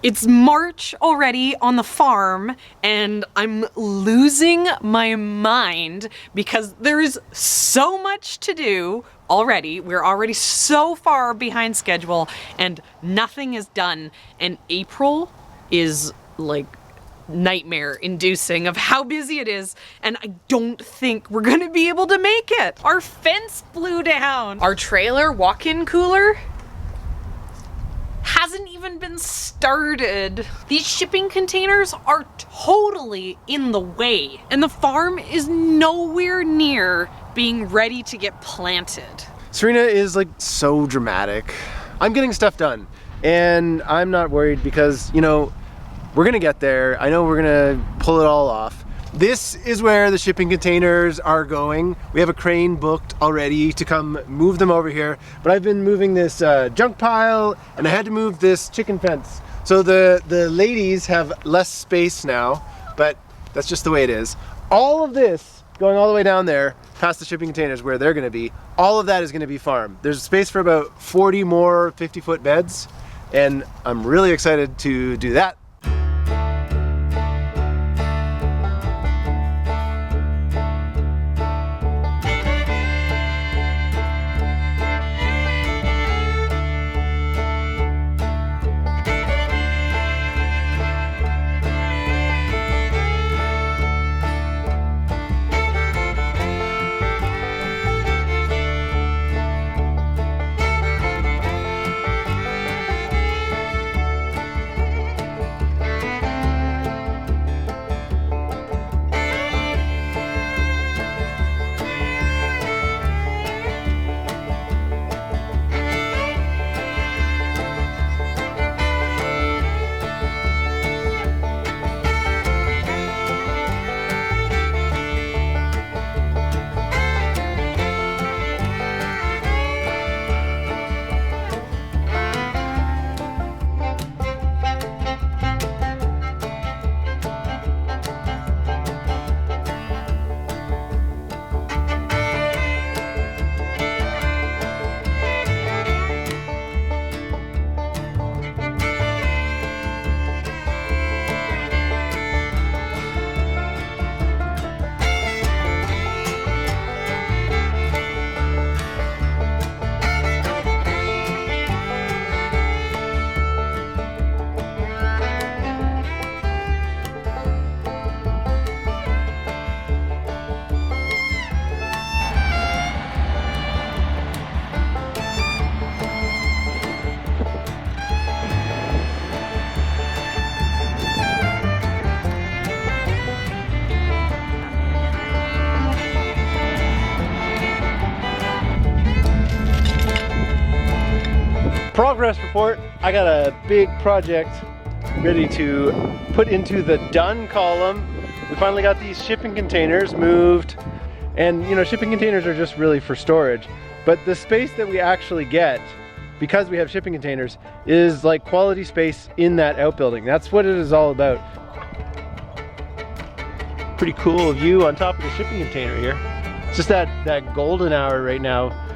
It's March already on the farm and I'm losing my mind because there is so much to do already. We're already so far behind schedule and nothing is done. And April is like nightmare inducing of how busy it is, and I don't think we're gonna be able to make it. Our fence blew down. Our trailer walk-in cooler hasn't even been started. These shipping containers are totally in the way, and the farm is nowhere near being ready to get planted. Serina is like so dramatic. I'm getting stuff done, and I'm not worried because, you know, we're gonna get there. I know we're gonna pull it all off. This is where the shipping containers are going. We have a crane booked already to come move them over here, but I've been moving this junk pile, and I had to move this chicken fence. So the ladies have less space now, but that's just the way it is. All of this going all the way down there past the shipping containers where they're gonna be, all of that is gonna be farm. There's space for about 40 more 50-foot beds, and I'm really excited to do that. Progress report. I got a big project ready to put into the done column. We finally got these shipping containers moved, and you know, shipping containers are just really for storage, but the space that we actually get because we have shipping containers is like quality space in that outbuilding. That's what it is all about. Pretty cool view on top of the shipping container here. It's just that golden hour right now.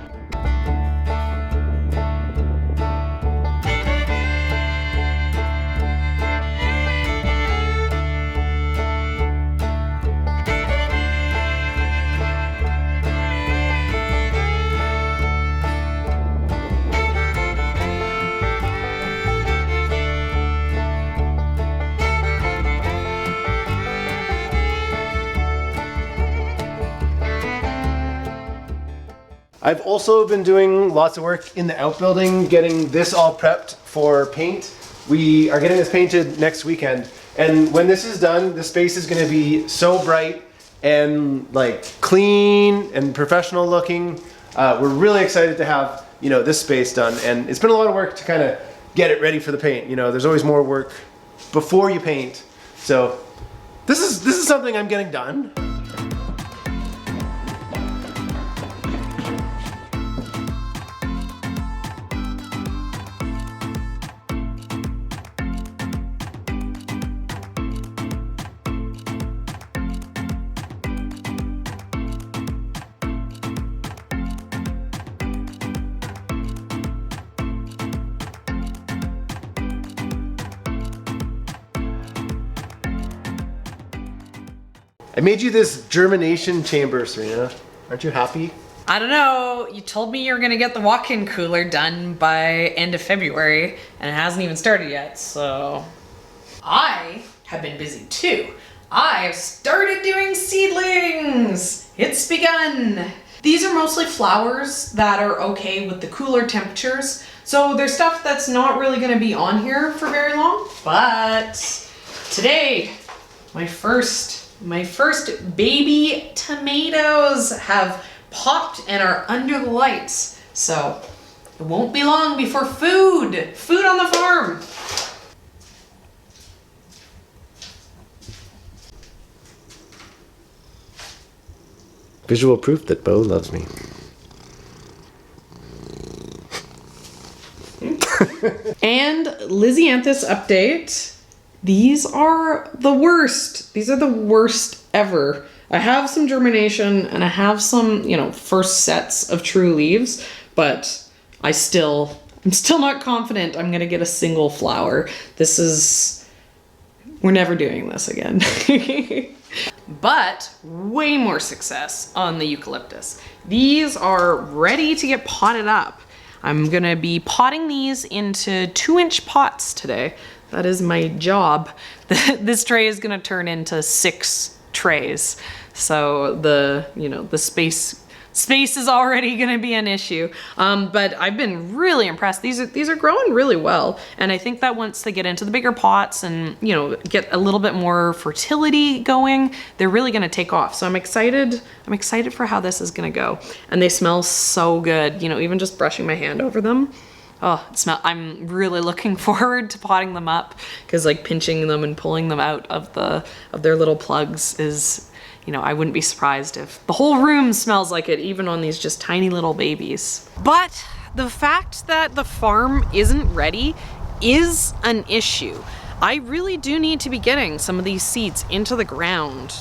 I've also been doing lots of work in the outbuilding, getting this all prepped for paint. We are getting this painted next weekend, and when this is done, the space is going to be so bright and like clean and professional looking. We're really excited to have, you know, this space done, and it's been a lot of work to kind of get it ready for the paint. You know, there's always more work before you paint, so this is something I'm getting done. I made you this germination chamber, Serena. Aren't you happy? I don't know, you told me you were gonna get the walk-in cooler done by end of February, and it hasn't even started yet, so. I have been busy too. I have started doing seedlings! It's begun! These are mostly flowers that are okay with the cooler temperatures, so there's stuff that's not really gonna be on here for very long, but today, my first baby tomatoes have popped and are under the lights. So it won't be long before food on the farm. Visual proof that Bo loves me. And Lysianthus update. These are the worst. These are the worst ever. I have some germination and I have some, first sets of true leaves, but I'm still not confident I'm gonna get a single flower. We're never doing this again. But way more success on the eucalyptus. These are ready to get potted up. I'm gonna be potting these into 2-inch pots today. That is my job. This tray is gonna turn into 6 trays. So the space is already gonna be an issue. But I've been really impressed. These are growing really well. And I think that once they get into the bigger pots and, get a little bit more fertility going, they're really gonna take off. So I'm excited for how this is gonna go. And they smell so good, even just brushing my hand over them. Oh, I'm really looking forward to potting them up because pinching them and pulling them out of their little plugs is, I wouldn't be surprised if the whole room smells like it, even on these just tiny little babies. But the fact that the farm isn't ready is an issue. I really do need to be getting some of these seeds into the ground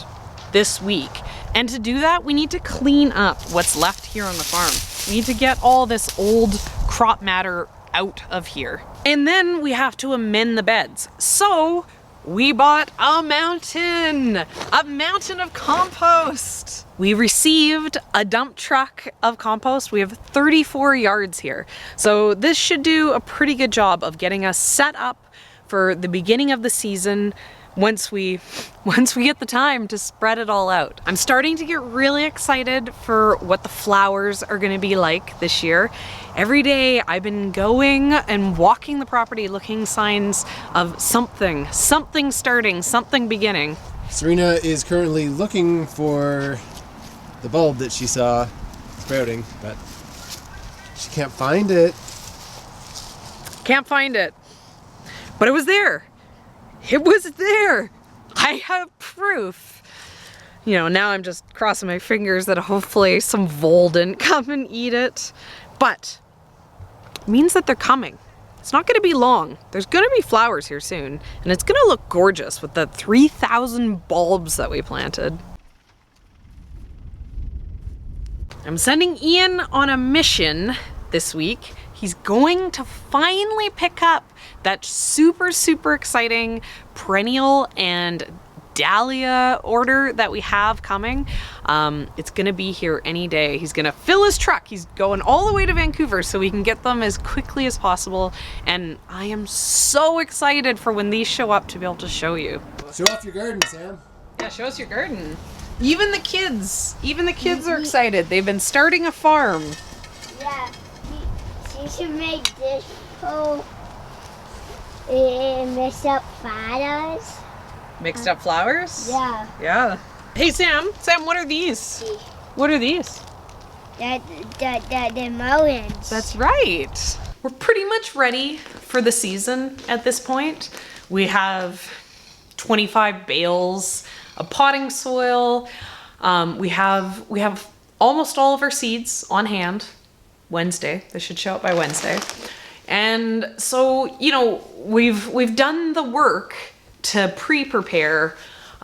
this week. And to do that, we need to clean up what's left here on the farm. We need to get all this old crop matter out of here. And then we have to amend the beds. So we bought a mountain of compost. We received a dump truck of compost. We have 34 yards here. So this should do a pretty good job of getting us set up for the beginning of the season once we get the time to spread it all out. I'm starting to get really excited for what the flowers are gonna be like this year. Every day I've been going and walking the property looking signs of something starting, something beginning. Serena is currently looking for the bulb that she saw sprouting, but she can't find it. Can't find it. But it was there. It was there. I have proof. Now I'm just crossing my fingers that hopefully some vole didn't come and eat it. But it means that they're coming. It's not gonna be long. There's gonna be flowers here soon, and it's gonna look gorgeous with the 3,000 bulbs that we planted. I'm sending Ian on a mission this week. He's going to finally pick up that super exciting perennial and dahlia order that we have coming. It's gonna be here any day. He's gonna fill his truck. He's going all the way to Vancouver so we can get them as quickly as possible. And I am so excited for when these show up to be able to show you. Show off your garden, Sam. Yeah, show us your garden. Even the kids are excited. They've been starting a farm. Yeah, she should make this whole mix up flowers. Mixed up flowers? Yeah. Yeah. Hey Sam, what are these? What are these? The mountains. That's right. We're pretty much ready for the season at this point. We have 25 bales of potting soil. We have almost all of our seeds on hand. Wednesday. They should show up by Wednesday. And so, we've done the work to pre-prepare.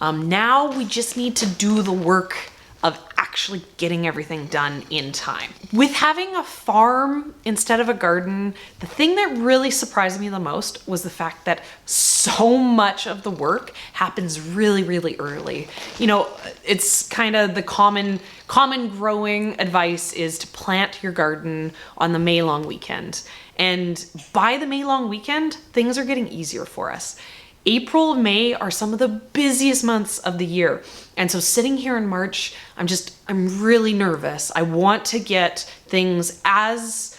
Now we just need to do the work of actually actually getting everything done in time. With having a farm instead of a garden, the thing that really surprised me the most was the fact that so much of the work happens really, really early. You know, it's kind of the common growing advice is to plant your garden on the May long weekend. And by the May long weekend, things are getting easier for us. April and May are some of the busiest months of the year. And so sitting here in March, I'm really nervous. I want to get things as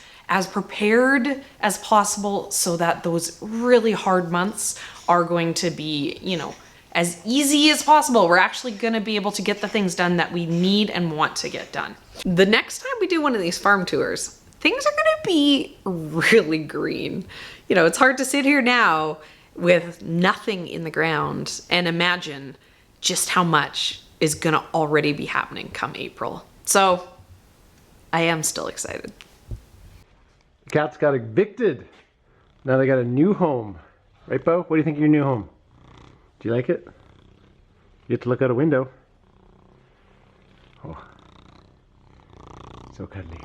prepared as possible so that those really hard months are going to be, you know, as easy as possible. We're actually going to be able to get the things done that we need and want to get done. The next time we do one of these farm tours, things are going to be really green. You know, it's hard to sit here now with nothing in the ground and imagine just how much is going to already be happening come April. So I am still excited. The cats got evicted. Now they got a new home. Right, Bo? What do you think of your new home? Do you like it? You get to look out a window. Oh, so cuddly.